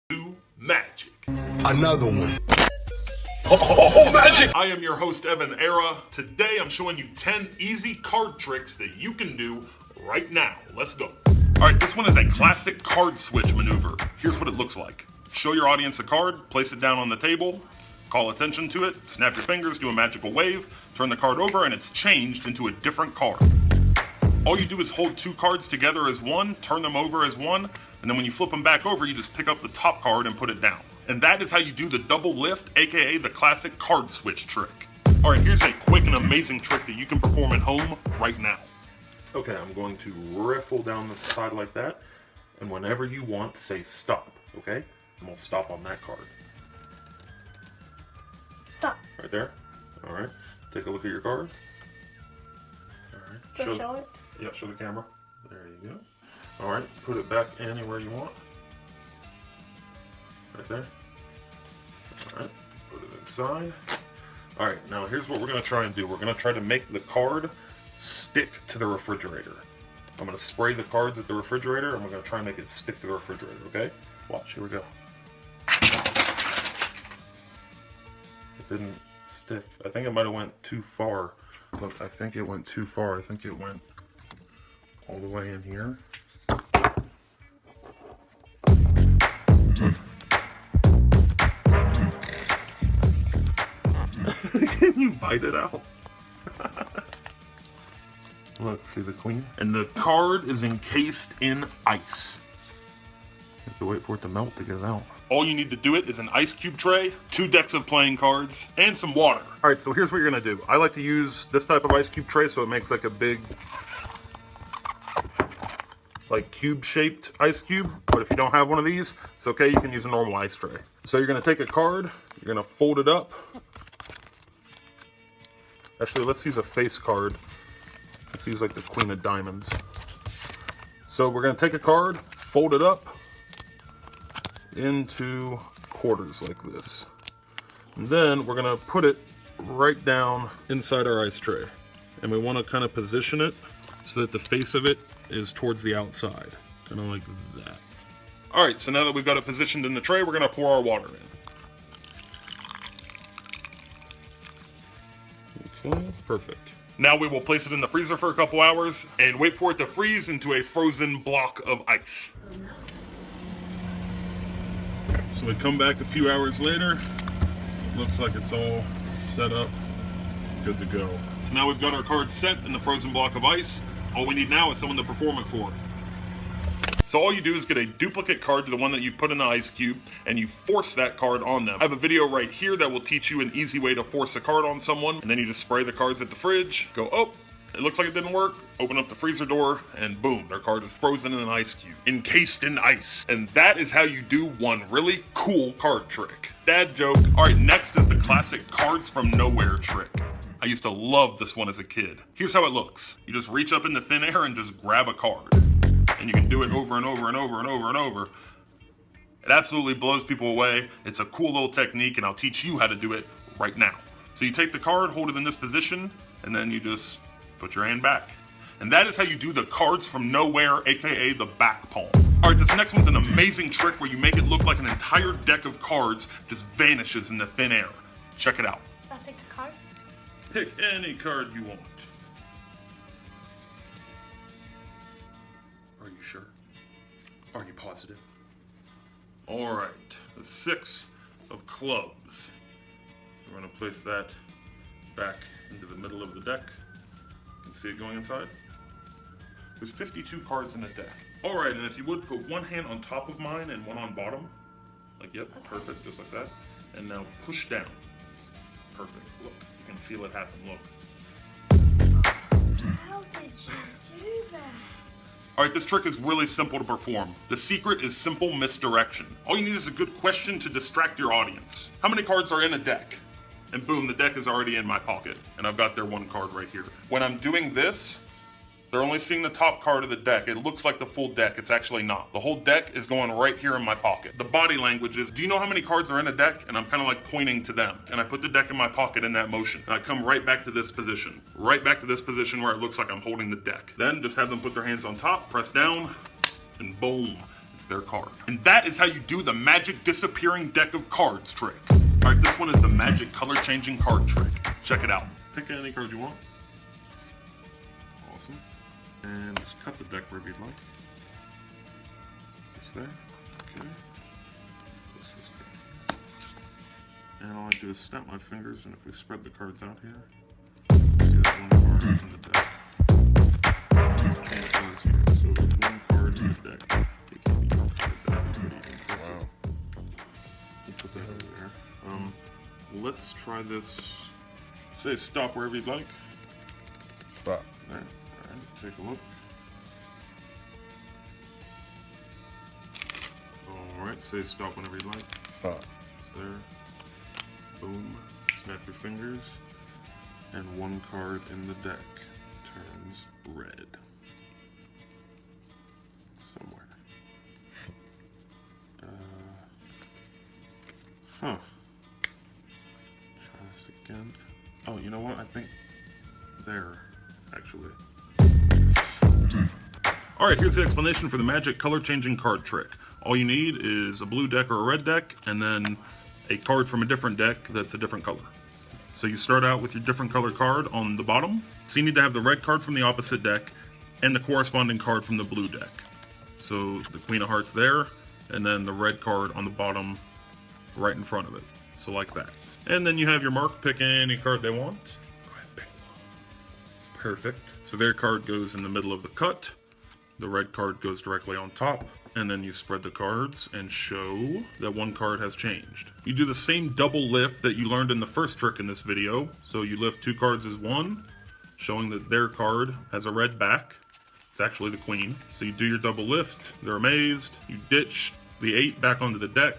do magic. Another one. Oh, magic! I am your host, EvanEra. Today I'm showing you 10 easy card tricks that you can do right now. Let's go. All right, this one is a classic card switch maneuver. Here's what it looks like. Show your audience a card, place it down on the table, call attention to it, snap your fingers, do a magical wave, turn the card over, and it's changed into a different card. All you do is hold two cards together as one, turn them over as one, and then when you flip them back over, you just pick up the top card and put it down. And that is how you do the double lift, aka the classic card switch trick. All right, here's a quick and amazing trick that you can perform at home right now. Okay, I'm going to riffle down the side like that, and whenever you want, say stop, okay? And we'll stop on that card. Stop. Right there? All right, take a look at your card. All right. Show it? Yeah, show the camera. There you go. All right, put it back anywhere you want. Right there. All right, put it inside. All right, now here's what we're gonna try and do. We're gonna try to make the card stick to the refrigerator. I'm gonna spray the cards at the refrigerator and we're gonna try and make it stick to the refrigerator, okay? Watch, here we go. It didn't stick. I think it might have went too far. Look, I think it went too far. I think it went all the way in here. Can you bite it out? Look, see the queen? And the card is encased in ice. You have to wait for it to melt to get it out. All you need to do it is an ice cube tray, 2 decks of playing cards, and some water. All right, so here's what you're gonna do. I like to use this type of ice cube tray so it makes like a big, like cube-shaped ice cube. But if you don't have one of these, it's okay, you can use a normal ice tray. So you're gonna take a card, you're gonna fold it up. Actually, let's use a face card. Let's use like the Queen of Diamonds. So we're gonna take a card, fold it up into quarters like this. And then we're gonna put it right down inside our ice tray. And we wanna kind of position it so that the face of it is towards the outside. Kind of like that. All right, so now that we've got it positioned in the tray, we're gonna pour our water in. Okay, perfect. Now we will place it in the freezer for a couple hours and wait for it to freeze into a frozen block of ice. So we come back a few hours later. Looks like it's all set up, good to go. So now we've got our card set in the frozen block of ice. All we need now is someone to perform it for. So all you do is get a duplicate card to the one that you've put in the ice cube, and you force that card on them. I have a video right here that will teach you an easy way to force a card on someone, and then you just spray the cards at the fridge, go, oh, it looks like it didn't work, open up the freezer door, and boom, their card is frozen in an ice cube, encased in ice. And that is how you do one really cool card trick. Dad joke. All right, next is the classic cards from nowhere trick. I used to love this one as a kid. Here's how it looks. You just reach up into thin air and just grab a card. And you can do it over and over and over and over and over. It absolutely blows people away. It's a cool little technique, and I'll teach you how to do it right now. So you take the card, hold it in this position, and then you just put your hand back. And that is how you do the cards from nowhere, aka the back palm. All right, this next one's an amazing trick where you make it look like an entire deck of cards just vanishes in the thin air. Check it out. I'll pick a card. Pick any card you want. Are you sure? Are you positive? All right, the 6 of clubs. So we're gonna place that back into the middle of the deck. You can see it going inside. There's 52 cards in the deck. All right, and if you would put one hand on top of mine and one on bottom. Like, yep, perfect, just like that. And now push down. Perfect, look, you can feel it happen, look. How did you do that? All right, this trick is really simple to perform. The secret is simple misdirection. All you need is a good question to distract your audience. How many cards are in a deck? And boom, the deck is already in my pocket. And I've got their one card right here. When I'm doing this, they're only seeing the top card of the deck. It looks like the full deck, it's actually not. The whole deck is going right here in my pocket. The body language is, do you know how many cards are in a deck? And I'm kind of like pointing to them. And I put the deck in my pocket in that motion. And I come right back to this position. Right back to this position where it looks like I'm holding the deck. Then just have them put their hands on top, press down, and boom. It's their card. And that is how you do the magic disappearing deck of cards trick. All right, this one is the magic color changing card trick. Check it out. Pick any card you want. Awesome. And just cut the deck wherever you'd like. Just there. Okay. Place this card. And all I do is snap my fingers, and if we spread the cards out here, see there's one card in the deck. Change here. So there's one card in the deck. You can be pretty impressive. Wow. We'll put that over there. Let's try this. Say stop wherever you'd like. Stop. There. Alright, take a look. Alright, say stop whenever you'd like. Stop. It's there. Boom. Snap your fingers. And one card in the deck turns red. Somewhere. Huh. Try this again. Oh, you know what? I think there, actually. Alright, here's the explanation for the magic color changing card trick. All you need is a blue deck or a red deck, and then a card from a different deck that's a different color. So you start out with your different color card on the bottom. So you need to have the red card from the opposite deck and the corresponding card from the blue deck. So the Queen of Hearts there, and then the red card on the bottom right in front of it. So like that. And then you have your mark, pick any card they want. Go ahead, pick one. Perfect. So their card goes in the middle of the cut. The red card goes directly on top. And then you spread the cards and show that one card has changed. You do the same double lift that you learned in the first trick in this video. So you lift two cards as one, showing that their card has a red back. It's actually the Queen. So you do your double lift, they're amazed. You ditch the 8 back onto the deck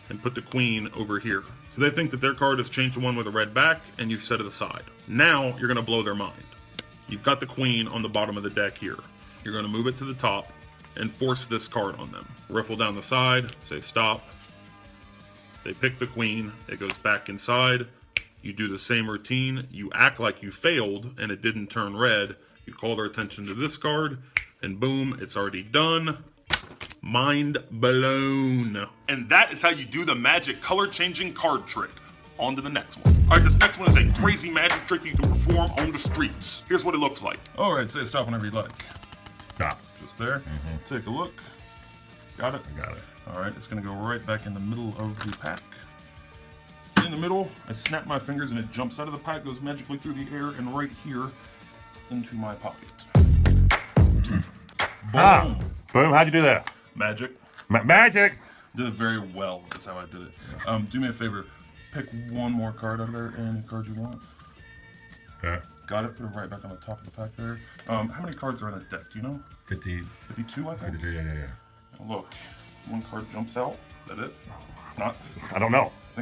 and put the Queen over here. So they think that their card has changed to one with a red back, and you've set it aside. Now you're gonna blow their mind. You've got the Queen on the bottom of the deck here. You're gonna move it to the top and force this card on them. Riffle down the side, say stop. They pick the Queen, it goes back inside. You do the same routine, you act like you failed and it didn't turn red. You call their attention to this card, and boom, it's already done. Mind blown. And that is how you do the magic color changing card trick. On to the next one. Alright, this next one is a crazy magic trick you can perform on the streets. Here's what it looks like. Alright, say stop whenever you like. Stop. Just there. Take a look. Got it? I got it. Alright, it's gonna go right back in the middle of the pack. In the middle, I snap my fingers and it jumps out of the pack, goes magically through the air, and right here into my pocket. Boom. Ah, boom, how'd you do that? Magic. Magic! Did it very well, that's how I did it. Do me a favor, pick one more card out of there, any card you want. Okay. Got it, put it right back on the top of the pack there. How many cards are in a deck, do you know? 50. 52, I think? 52, yeah. Look, one card jumps out, is that it? It's not? I don't know. I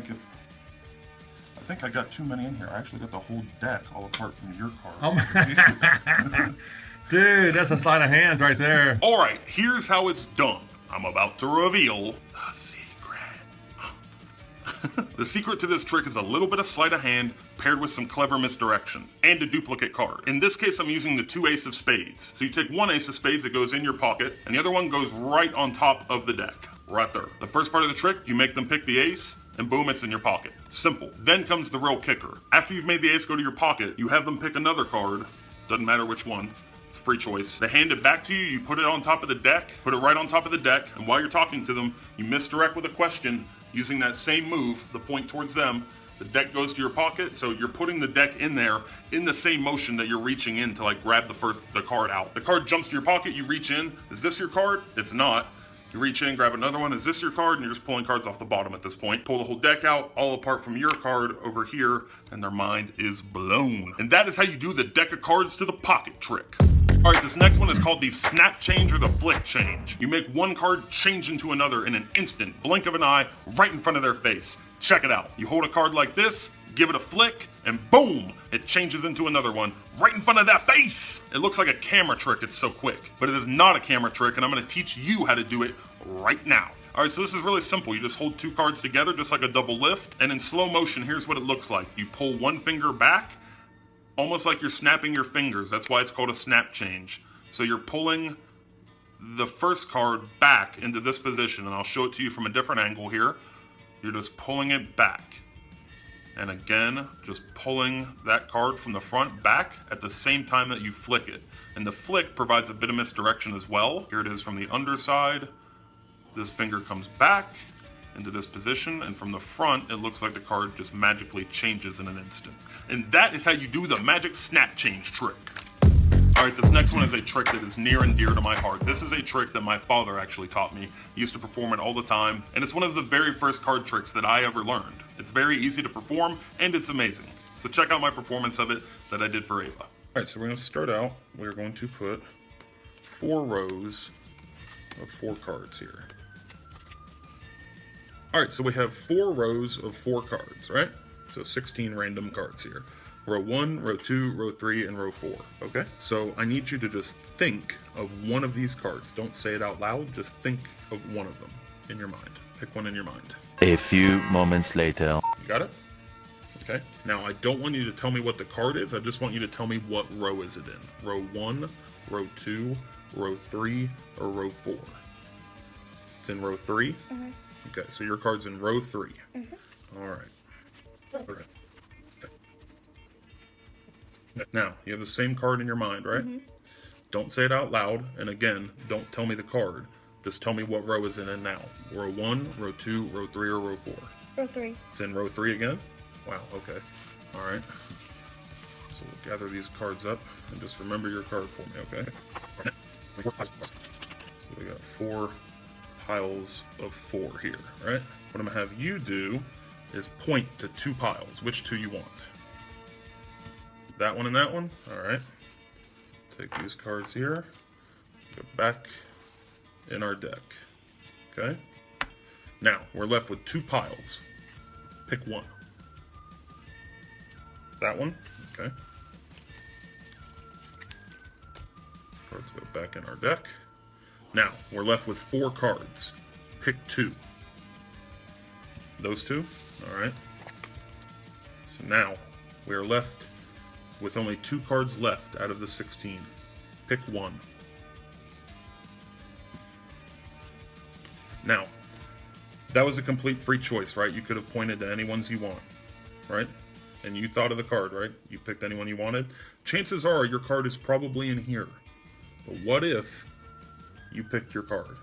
think I got too many in here. I actually got the whole deck all apart from your card. Dude, that's a sleight of hands right there. Alright, here's how it's done. I'm about to reveal the secret. The secret to this trick is a little bit of sleight of hand paired with some clever misdirection and a duplicate card. In this case, I'm using the 2 ace of spades. So you take one ace of spades that goes in your pocket, and the other one goes right on top of the deck. Right there. The first part of the trick, you make them pick the ace, and boom, it's in your pocket. Simple. Then comes the real kicker. After you've made the ace go to your pocket, you have them pick another card, doesn't matter which one, it's free choice. They hand it back to you, you put it on top of the deck, put it right on top of the deck, and while you're talking to them, you misdirect with a question, using that same move, the point towards them, the deck goes to your pocket, so you're putting the deck in there in the same motion that you're reaching in to like grab the card out. The card jumps to your pocket, you reach in, is this your card? It's not. You reach in, grab another one, is this your card? And you're just pulling cards off the bottom at this point. Pull the whole deck out, all apart from your card over here, and their mind is blown. And that is how you do the deck of cards to the pocket trick. All right, this next one is called the snap change or the flick change. You make one card change into another in an instant, blink of an eye, right in front of their face. Check it out. You hold a card like this, give it a flick, and boom, it changes into another one right in front of that face. It looks like a camera trick, it's so quick. But it is not a camera trick, and I'm gonna teach you how to do it right now. All right, so this is really simple. You just hold two cards together, just like a double lift, and in slow motion, here's what it looks like. You pull one finger back, almost like you're snapping your fingers. That's why it's called a snap change. So you're pulling the first card back into this position, and I'll show it to you from a different angle here. You're just pulling it back. And again, just pulling that card from the front back at the same time that you flick it. And the flick provides a bit of misdirection as well. Here it is from the underside. This finger comes back into this position, and from the front, it looks like the card just magically changes in an instant. And that is how you do the magic snap change trick. Alright, this next one is a trick that is near and dear to my heart. This is a trick that my father actually taught me. He used to perform it all the time, and it's one of the very first card tricks that I ever learned. It's very easy to perform, and it's amazing. So check out my performance of it that I did for Ava. Alright, so we're going to start out. We're going to put 4 rows of 4 cards here. Alright, so we have 4 rows of 4 cards, right? So 16 random cards here. Row 1, row 2, row 3, and row 4, okay? So I need you to just think of one of these cards. Don't say it out loud, just think of one of them in your mind. Pick one in your mind. A few moments later. You got it? Okay. Now, I don't want you to tell me what the card is, I just want you to tell me what row is it in. Row 1, row 2, row 3, or row 4? It's in row 3? Mm-hmm. Okay, so your card's in row 3. Mm-hmm. Alright. Okay. Now, you have the same card in your mind, right? Mm-hmm. Don't say it out loud, and again, don't tell me the card. Just tell me what row is it in now. Row 1, row 2, row 3, or row 4? Row 3. It's in row 3 again? Wow, okay. Alright. So we'll gather these cards up, and just remember your card for me, okay? So we got 4 piles of 4 here, right? What I'm going to have you do is point to 2 piles. Which 2 you want? That one and that one? Alright. Take these cards here. Go back in our deck. Okay? Now, we're left with 2 piles. Pick one. That one? Okay. Cards go back in our deck. Now, we're left with 4 cards. Pick 2. Those 2? Alright. So now, we are left with only 2 cards left out of the 16. Pick one. Now, that was a complete free choice, right? You could have pointed to any ones you want, right? And you thought of the card, right? You picked anyone you wanted. Chances are your card is probably in here. But what if you picked your card?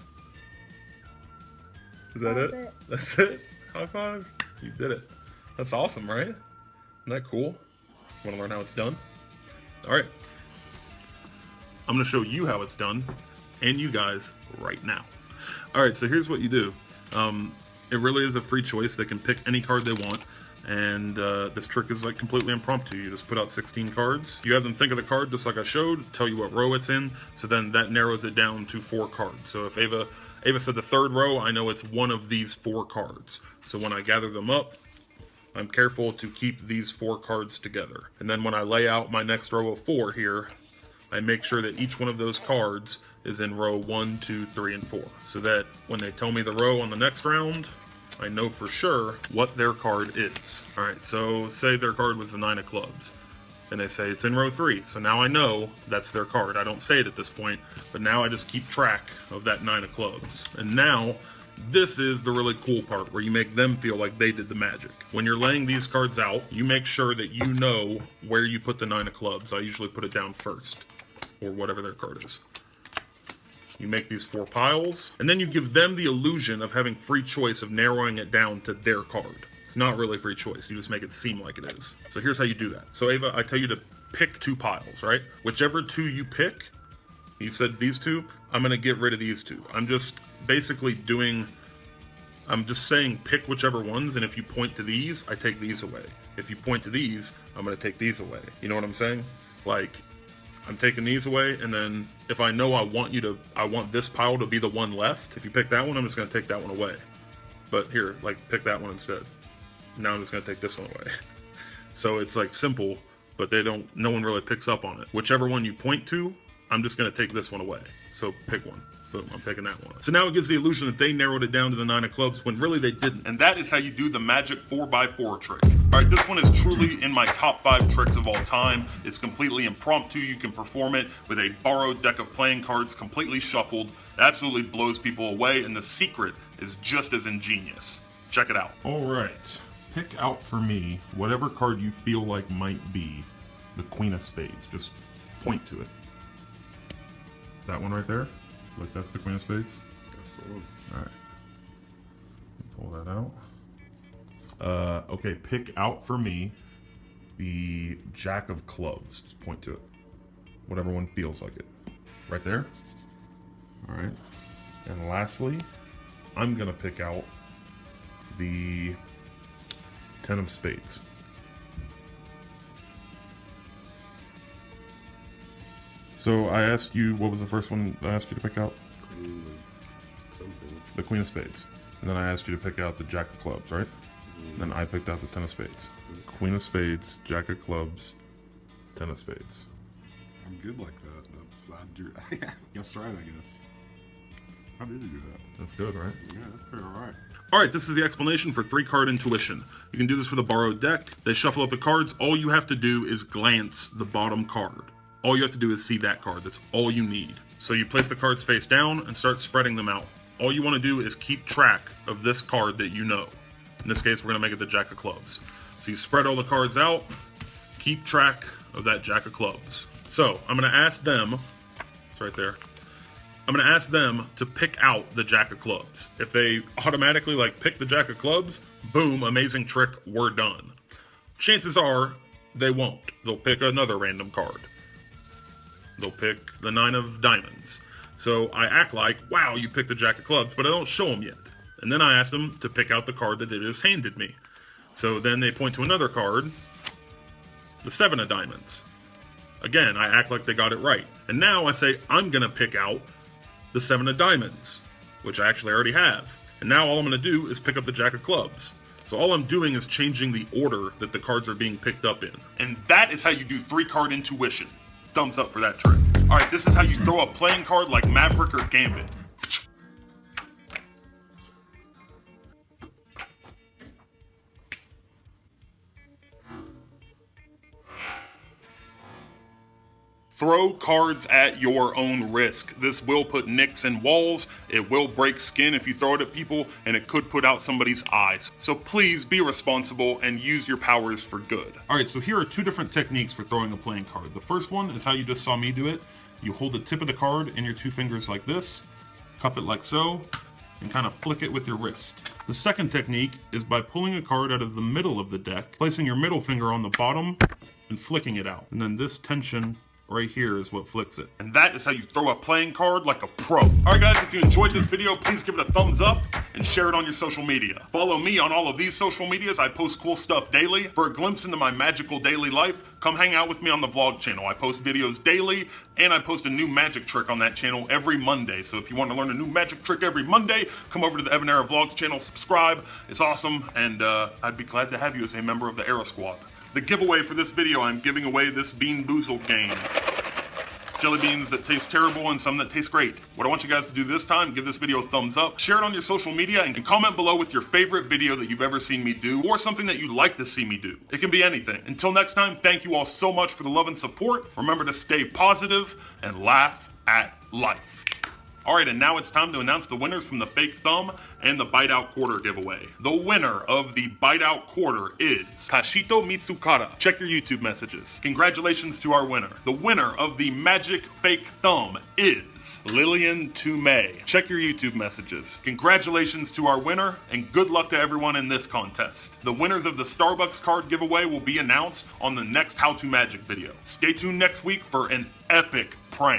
Is that it? That's it? High five? You did it. That's awesome, right? Isn't that cool? Want to learn how it's done? Alright. I'm going to show you how it's done, and you guys, right now. Alright, so here's what you do. It really is a free choice. They can pick any card they want, and this trick is like completely impromptu. You just put out 16 cards. You have them think of the card just like I showed, tell you what row it's in, so then that narrows it down to 4 cards. So if Ava said the 3rd row, I know it's one of these 4 cards. So when I gather them up, I'm careful to keep these 4 cards together. And then when I lay out my next row of 4 here, I make sure that each one of those cards is in row 1, 2, 3, and 4. So that when they tell me the row on the next round, I know for sure what their card is. Alright, so say their card was the 9 of clubs. And they say it's in row 3. So now I know that's their card. I don't say it at this point, but now I just keep track of that 9 of clubs. And now, this is the really cool part where you make them feel like they did the magic. When you're laying these cards out, you make sure that you know where you put the 9 of clubs. I usually put it down first, or whatever their card is. You make these 4 piles, and then you give them the illusion of having free choice of narrowing it down to their card. It's not really free choice, you just make it seem like it is. So here's how you do that. So Ava, I tell you to pick 2 piles, right? Whichever 2 you pick, you said these 2, I'm gonna get rid of these 2. I'm just basically I'm just saying pick whichever ones, and if you point to these, I take these away. If you point to these, I'm gonna take these away. You know what I'm saying? Like, I'm taking these away, and then if I know I want this pile to be the one left, if you pick that one, I'm just gonna take that one away. But here, like, pick that one instead. Now I'm just gonna take this one away. So it's like simple, but no one really picks up on it. Whichever one you point to, I'm just gonna take this one away. So pick one. Boom, I'm picking that one. So now it gives the illusion that they narrowed it down to the 9 of clubs when really they didn't. And that is how you do the magic 4x4 trick. All right, this one is truly in my top 5 tricks of all time. It's completely impromptu. You can perform it with a borrowed deck of playing cards, completely shuffled. It absolutely blows people away, and the secret is just as ingenious. Check it out. All right, pick out for me whatever card you feel like might be the Queen of Spades. Just point to it. That one right there? Look, that's the Queen of Spades? That's the one. All right. Pull that out. Okay, pick out for me the Jack of Clubs. Just point to it. Whatever one feels like it. Right there? All right. And lastly, I'm going to pick out the Ten of Spades. So I asked you, what was the first one I asked you to pick out? Queen of something. The Queen of Spades. And then I asked you to pick out the Jack of Clubs, right? Then I picked out the Ten of Spades. Queen of Spades, Jack of Clubs, Ten of Spades. I'm good like that. That's I do. Guess right, I guess. How did you do that? That's good, right? Yeah, that's pretty alright. Alright, this is the explanation for 3-card intuition. You can do this with a borrowed deck. They shuffle up the cards. All you have to do is glance the bottom card. All you have to do is see that card. That's all you need. So you place the cards face down and start spreading them out. All you want to do is keep track of this card that you know. In this case, we're going to make it the Jack of Clubs. So you spread all the cards out, keep track of that Jack of Clubs. So I'm going to ask them, it's right there, I'm going to ask them to pick out the Jack of Clubs. If they automatically pick the Jack of Clubs, boom, amazing trick, we're done. Chances are they won't. They'll pick another random card. They'll pick the 9 of Diamonds. So I act like, wow, you picked the Jack of Clubs, but I don't show them yet. And then I ask them to pick out the card that they just handed me. So then they point to another card, the 7 of Diamonds. Again, I act like they got it right. And now I say, I'm going to pick out the 7 of Diamonds, which I actually already have. And now all I'm going to do is pick up the Jack of Clubs. So all I'm doing is changing the order that the cards are being picked up in. And that is how you do 3-card intuition. Thumbs up for that trick. All right, this is how you throw a playing card like Maverick or Gambit. Throw cards at your own risk. This will put nicks in walls, it will break skin if you throw it at people, and it could put out somebody's eyes. So please be responsible and use your powers for good. All right, so here are 2 different techniques for throwing a playing card. The first one is how you just saw me do it. You hold the tip of the card in your 2 fingers like this, cup it like so, and kind of flick it with your wrist. The second technique is by pulling a card out of the middle of the deck, placing your middle finger on the bottom, and flicking it out. And then this tension right here is what flicks it. And that is how you throw a playing card like a pro. Alright guys, if you enjoyed this video, please give it a thumbs up and share it on your social media. Follow me on all of these social medias. I post cool stuff daily. For a glimpse into my magical daily life, come hang out with me on the vlog channel. I post videos daily, and I post a new magic trick on that channel every Monday. So if you want to learn a new magic trick every Monday, come over to the EvanEra Vlogs channel, subscribe. It's awesome, and I'd be glad to have you as a member of the Era Squad. The giveaway for this video, I'm giving away this Bean Boozled game. Jelly beans that taste terrible and some that taste great. What I want you guys to do this time, give this video a thumbs up, share it on your social media, and comment below with your favorite video that you've ever seen me do, or something that you'd like to see me do. It can be anything. Until next time, thank you all so much for the love and support. Remember to stay positive and laugh at life. Alright, and now it's time to announce the winners from the fake thumb and the bite out quarter giveaway. The winner of the bite out quarter is Kashito Mitsukara. Check your YouTube messages. Congratulations to our winner. The winner of the magic fake thumb is Lillian Tomei. Check your YouTube messages. Congratulations to our winner, and good luck to everyone in this contest. The winners of the Starbucks card giveaway will be announced on the next How to Magic video. Stay tuned next week for an epic prank.